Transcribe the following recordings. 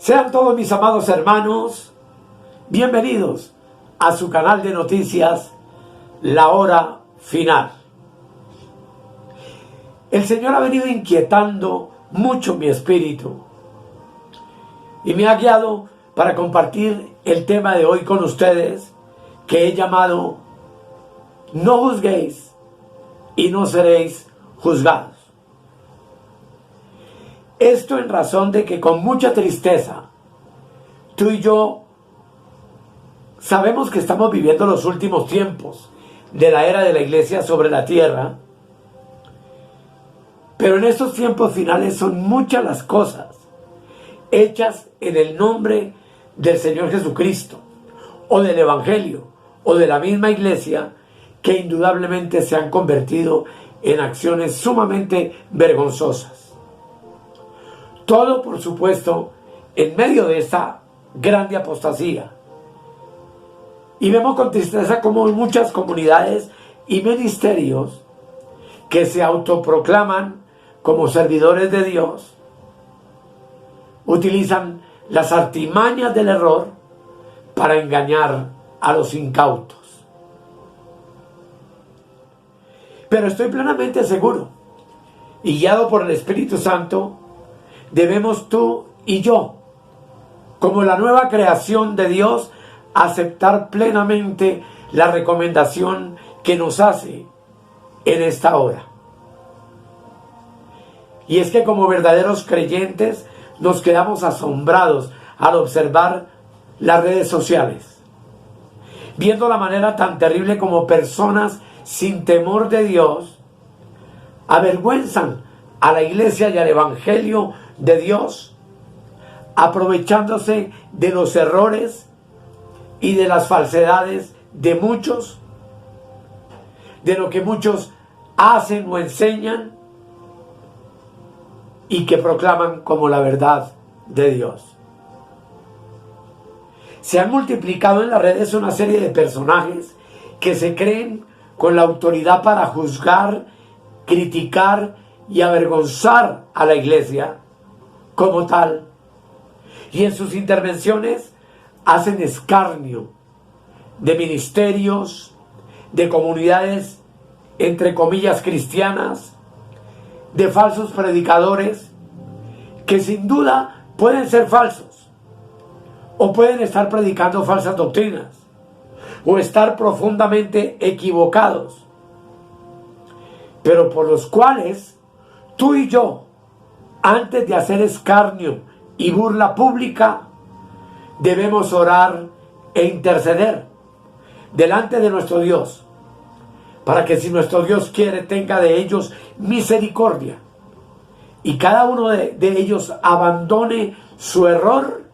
Sean todos mis amados hermanos bienvenidos a su canal de noticias, La Hora Final. El Señor ha venido inquietando mucho mi espíritu y me ha guiado para compartir el tema de hoy con ustedes, que he llamado No juzguéis y no seréis juzgados. Esto en razón de que con mucha tristeza tú y yo sabemos que estamos viviendo los últimos tiempos de la era de la iglesia sobre la tierra, pero en estos tiempos finales son muchas las cosas hechas en el nombre del Señor Jesucristo, o del Evangelio, o de la misma iglesia, que indudablemente se han convertido en acciones sumamente vergonzosas. Todo, por supuesto, en medio de esta grande apostasía. Y vemos con tristeza como muchas comunidades y ministerios que se autoproclaman como servidores de Dios utilizan las artimañas del error para engañar a los incautos. Pero estoy plenamente seguro y guiado por el Espíritu Santo, debemos tú y yo, como la nueva creación de Dios, aceptar plenamente la recomendación que nos hace en esta hora. Y es que como verdaderos creyentes nos quedamos asombrados al observar las redes sociales, viendo la manera tan terrible como personas sin temor de Dios avergüenzan a la iglesia y al evangelio de Dios, aprovechándose de los errores y de las falsedades de muchos, de lo que muchos hacen o enseñan y que proclaman como la verdad de Dios. Se han multiplicado en las redes una serie de personajes que se creen con la autoridad para juzgar, criticar y avergonzar a la iglesia como tal, y en sus intervenciones hacen escarnio de ministerios, de comunidades entre comillas cristianas, de falsos predicadores que sin duda pueden ser falsos o pueden estar predicando falsas doctrinas o estar profundamente equivocados, pero por los cuales tú y yo, antes de hacer escarnio y burla pública, debemos orar e interceder delante de nuestro Dios, para que si nuestro Dios quiere tenga de ellos misericordia y cada uno de ellos abandone su error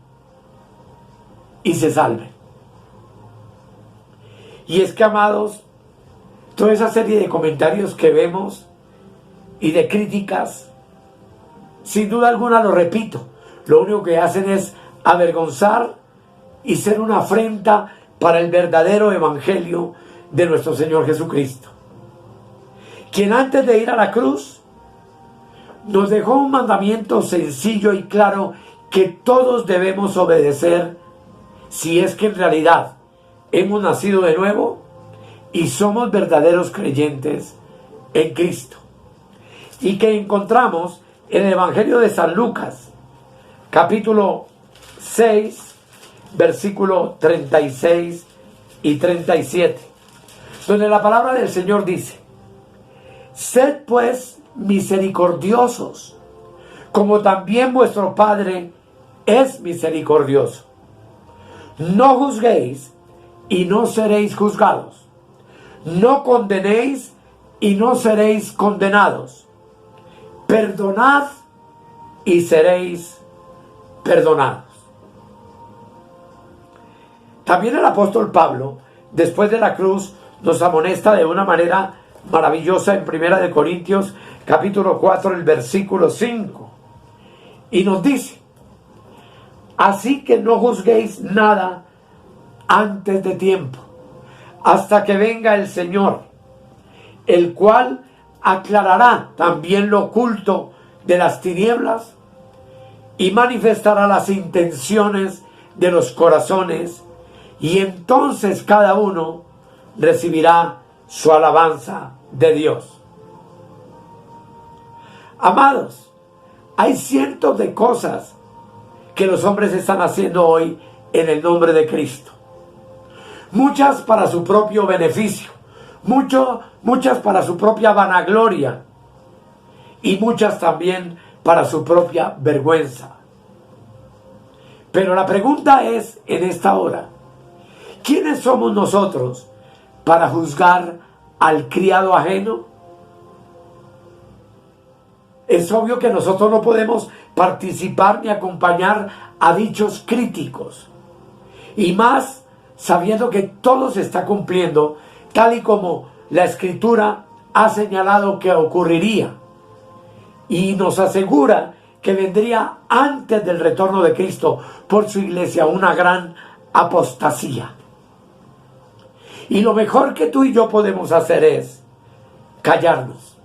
y se salve. Y es que, amados, toda esa serie de comentarios que vemos y de críticas, sin duda alguna, lo repito, lo único que hacen es avergonzar y ser una afrenta para el verdadero evangelio de nuestro Señor Jesucristo, quien antes de ir a la cruz nos dejó un mandamiento sencillo y claro que todos debemos obedecer si es que en realidad hemos nacido de nuevo y somos verdaderos creyentes en Cristo, y que encontramos en el Evangelio de San Lucas, capítulo 6, versículo 36 y 37, donde la palabra del Señor dice: sed pues misericordiosos, como también vuestro Padre es misericordioso. No juzguéis y no seréis juzgados. No condenéis y no seréis condenados. Perdonad y seréis perdonados. También el apóstol Pablo, después de la cruz, nos amonesta de una manera maravillosa en 1 Corintios capítulo 4, el versículo 5, y nos dice: así que no juzguéis nada antes de tiempo, hasta que venga el Señor, el cual aclarará también lo oculto de las tinieblas y manifestará las intenciones de los corazones, y entonces cada uno recibirá su alabanza de Dios. Amados, hay cientos de cosas que los hombres están haciendo hoy en el nombre de Cristo. Muchas para su propio beneficio, muchas para su propia vanagloria y muchas también para su propia vergüenza. Pero la pregunta es en esta hora, ¿quiénes somos nosotros para juzgar al criado ajeno? Es obvio que nosotros no podemos participar ni acompañar a dichos críticos, y más sabiendo que todo se está cumpliendo tal y como la Escritura ha señalado que ocurriría, y nos asegura que vendría antes del retorno de Cristo por su iglesia una gran apostasía. Y lo mejor que tú y yo podemos hacer es callarnos,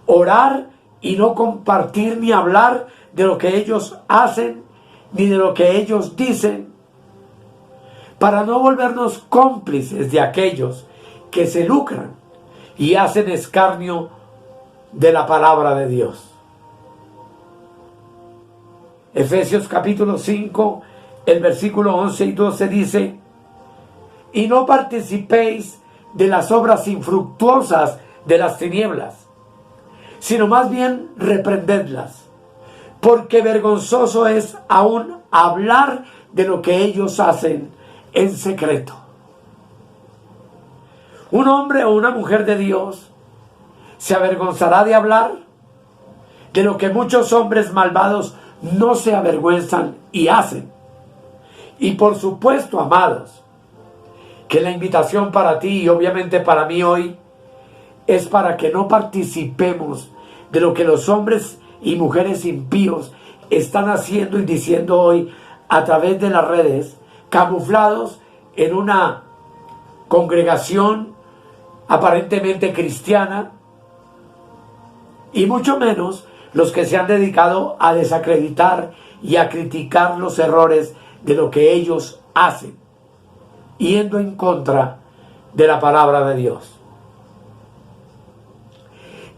orar y no compartir ni hablar de lo que ellos hacen ni de lo que ellos dicen, para no volvernos cómplices de aquellos que se lucran y hacen escarnio de la palabra de Dios. Efesios capítulo 5, el versículo 11 y 12 dice: y no participéis de las obras infructuosas de las tinieblas, sino más bien reprendedlas, porque vergonzoso es aún hablar de lo que ellos hacen en secreto. Un hombre o una mujer de Dios se avergonzará de hablar de lo que muchos hombres malvados no se avergüenzan y hacen. Y por supuesto, amados, que la invitación para ti y obviamente para mí hoy es para que no participemos de lo que los hombres y mujeres impíos están haciendo y diciendo hoy a través de las redes, camuflados en una congregación aparentemente cristiana, y mucho menos los que se han dedicado a desacreditar y a criticar los errores de lo que ellos hacen, yendo en contra de la palabra de Dios.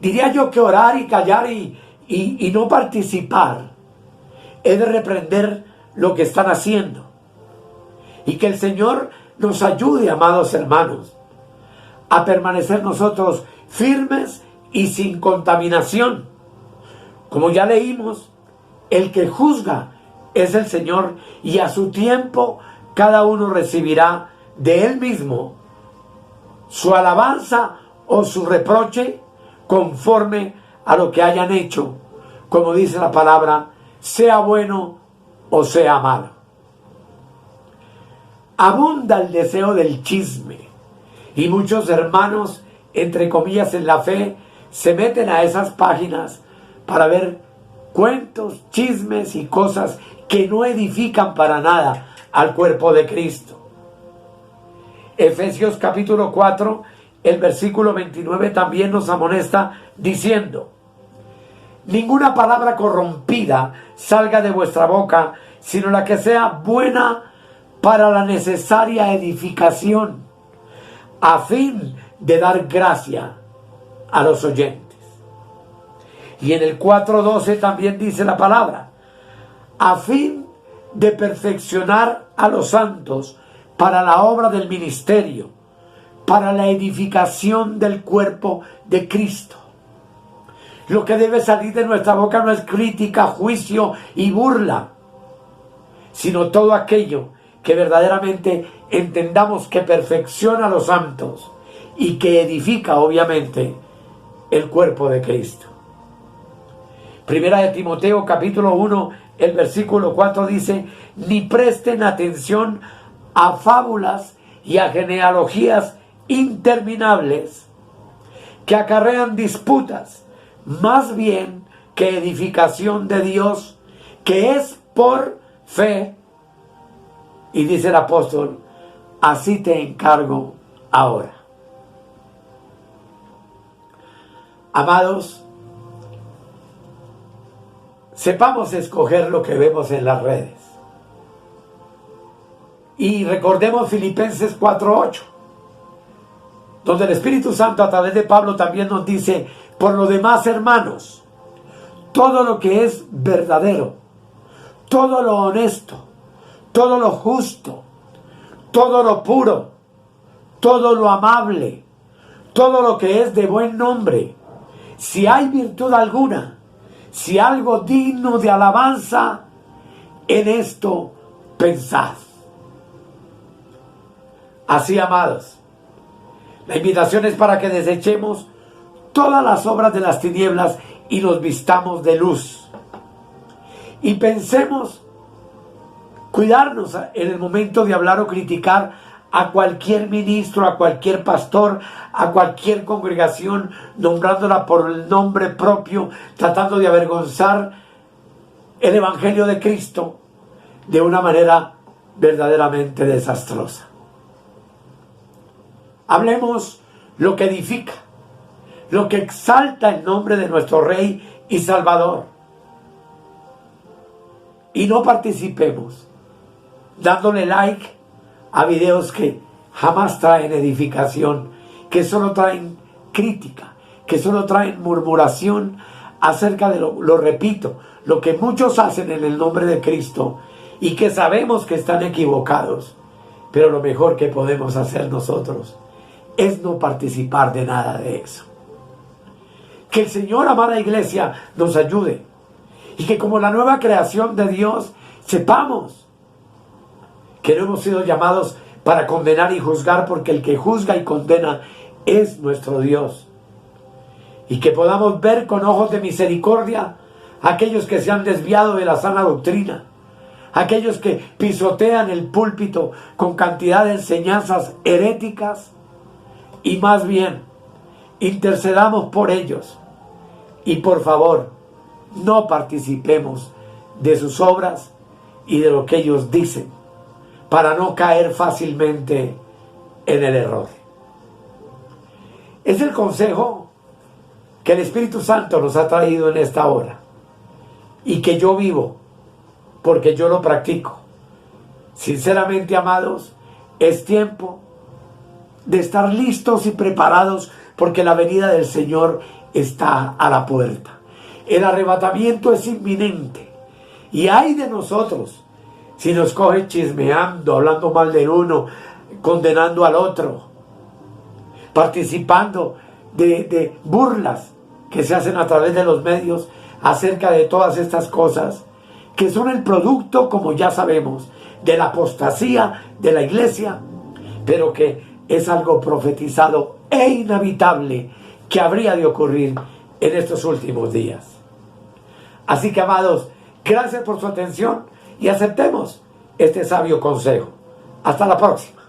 Diría yo que orar y callar y no participar es de reprender lo que están haciendo, y que el Señor nos ayude, amados hermanos, a permanecer nosotros firmes y sin contaminación. Como ya leímos, el que juzga es el Señor, y a su tiempo cada uno recibirá de él mismo su alabanza o su reproche conforme a lo que hayan hecho, como dice la palabra, sea bueno o sea malo. Abunda el deseo del chisme, y muchos hermanos, entre comillas en la fe, se meten a esas páginas para ver cuentos, chismes y cosas que no edifican para nada al cuerpo de Cristo. Efesios capítulo 4, el versículo 29 también nos amonesta diciendo: ninguna palabra corrompida salga de vuestra boca, sino la que sea buena para la necesaria edificación, a fin de dar gracia a los oyentes. Y en el 4:12 también dice la palabra: a fin de perfeccionar a los santos para la obra del ministerio, para la edificación del cuerpo de Cristo. Lo que debe salir de nuestra boca no es crítica, juicio y burla, sino todo aquello que verdaderamente entendamos que perfecciona a los santos y que edifica obviamente el cuerpo de Cristo. Primera de Timoteo capítulo 1, el versículo 4 dice: ni presten atención a fábulas y a genealogías interminables que acarrean disputas, más bien que edificación de Dios, que es por fe. Y dice el apóstol: así te encargo ahora. Amados, sepamos escoger lo que vemos en las redes. Y recordemos Filipenses 4:8, donde el Espíritu Santo a través de Pablo también nos dice: por lo demás, hermanos, todo lo que es verdadero, todo lo honesto, todo lo justo, todo lo puro, todo lo amable, todo lo que es de buen nombre, si hay virtud alguna, si algo digno de alabanza, en esto pensad. Así, amados, la invitación es para que desechemos todas las obras de las tinieblas y nos vistamos de luz. Y pensemos cuidarnos en el momento de hablar o criticar a cualquier ministro, a cualquier pastor, a cualquier congregación, nombrándola por el nombre propio, tratando de avergonzar el Evangelio de Cristo de una manera verdaderamente desastrosa. Hablemos lo que edifica, lo que exalta el nombre de nuestro Rey y Salvador. Y no participemos dándole like a videos que jamás traen edificación, que solo traen crítica, que solo traen murmuración acerca de lo repito, lo que muchos hacen en el nombre de Cristo y que sabemos que están equivocados. Pero lo mejor que podemos hacer nosotros es no participar de nada de eso. Que el Señor, amada iglesia, nos ayude y que como la nueva creación de Dios sepamos que no hemos sido llamados para condenar y juzgar, porque el que juzga y condena es nuestro Dios. Y que podamos ver con ojos de misericordia a aquellos que se han desviado de la sana doctrina, aquellos que pisotean el púlpito con cantidad de enseñanzas heréticas, y más bien intercedamos por ellos. Y por favor, no participemos de sus obras y de lo que ellos dicen, para no caer fácilmente en el error. Es el consejo que el Espíritu Santo nos ha traído en esta hora y que yo vivo porque yo lo practico. Sinceramente, amados, es tiempo de estar listos y preparados, porque la venida del Señor está a la puerta. El arrebatamiento es inminente y ay de nosotros si nos coge chismeando, hablando mal del uno, condenando al otro, participando de burlas que se hacen a través de los medios acerca de todas estas cosas que son el producto, como ya sabemos, de la apostasía de la iglesia, pero que es algo profetizado e inevitable que habría de ocurrir en estos últimos días. Así que, amados, gracias por su atención y aceptemos este sabio consejo. Hasta la próxima.